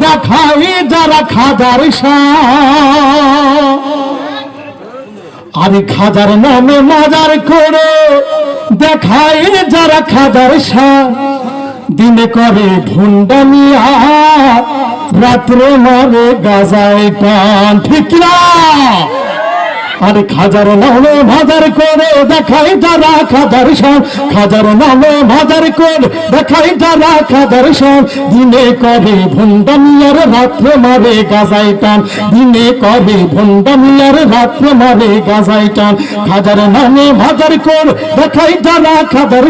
দেখাই যারা খাজার আরে খাজার নামে মাজার করে দেখাই যারা খাজার দিনে করে ভুন্ডামিয়া রাত্রে মারে গাজায় টান ঠিক না আরে খাজার নামে মাজার করে দেখাই যারা খাজার খাজার নামে মাজার করে দেখাই যারা খাজার দিনে করে ভুন্ডামিয়ার রাত্রে মারে গাজায় টান দিনে করে ভুন্ডামিয়ার রাত্রে মারে গাজায় টান খাজার নামে মাজার করে দেখাই যারা খাজার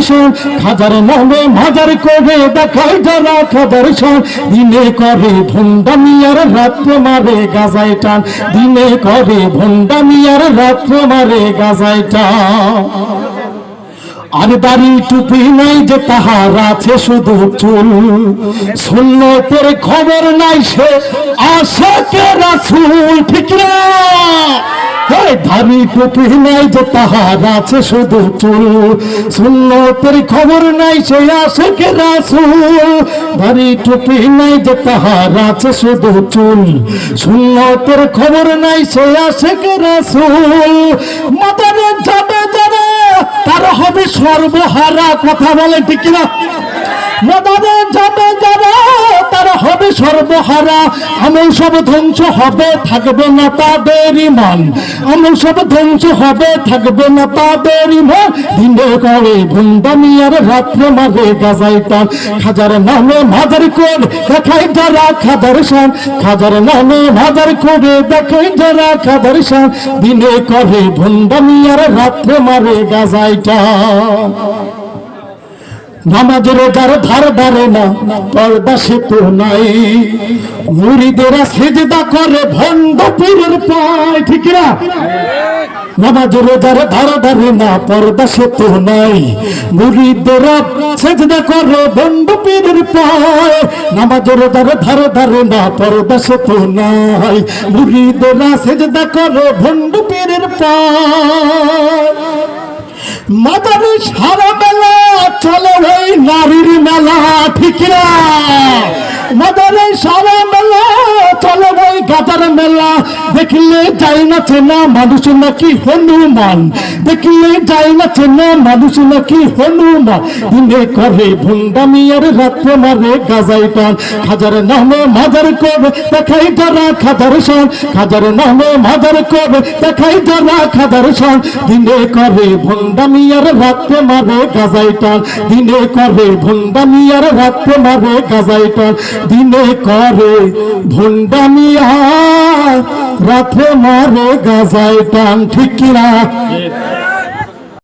খাজার নামে মাজার করে দেখাই যারা খাজার দিনে করে ভুন্ডামিয়ার রাত্রে মারে গাজায় টান দিনে করে ভুন্ডামিয়ার রাত্র মারে গাজাইটা আর দাড়ি টুপি নাই যে তাহার আছে শুধু চুল সুন্নতের খবর নাই সে আশিকে রাসূল ঠিক না দাড়ি টুপি নাই যে তাহার আছে শুধু চুল সুন্নতের খবর নাই সে আশিকে রাসূল দাড়ি টুপি নাই যে তাহার আছে শুধু চুল সুন্নতের খবর নাই সে আশিকে রাসূল মাদারে যাবে যারা তার হবে সর্বহারা কথা বলে ঠিক না মাদারে যাবে যারা তারা হবে সর্বহারা আমল সব ধ্বংস হবে থাকবে না তাদের ঈমান আমল সব ধ্বংস হবে থাকবে না তাদের ঈমান দিনে করে ভুন্ডামিয়ার রাত্রে মারে গাজায় টান খাজার নামে মাজার করে দেখাই যারা খাজার খাজার নামে মাজার করে দেখাই যারা খাজার দিনে করে ভুন্ডামিয়ার রাত্রে মারে গাজায় টান নামাজ রোজার ধার ধারে না পর্দা সে তো নাই মুরিদেরা সিজদা করে ভণ্ড পীরের পায় ঠিক না নামাজ রোজার ধার ধারে না পর্দা সে তো নাই মুরিদেরা সিজদা করে ভণ্ড পীরের পায় নামাজ রোজার ধার ধারে না পর্দা সে তো নাই মুরিদেরা সিজদা করে ভণ্ড পীরের পায় মাদারে সারা মেলা চলে ওই নারীর মেলা ঠিক না মাদারে সারা মেলা চলে ওই গাজার মেলা দেখলে যাই না চেনা মানুষ নাকি হনুমান দেখলে যাই না চেনা মানুষ নাকি হনুমান দিনে করে ভুন্ডামিয়ার রাত্রে মারে গাজায় টান খাজার নামে মাজার করে দেখাই যারা খাজার খাজার নামে মাজার করে দেখাই যারা খাজার দিনে করে ভুন্ডামিয়ার রাত্রে মারে গাজায় টান দিনে করে ভুন্ডামিয়ার রাত্রে মারে গাজায় টান দিনে করে ভুন্ডামিয়া রাত্রে মারে গাজায় টান ঠিক কিনা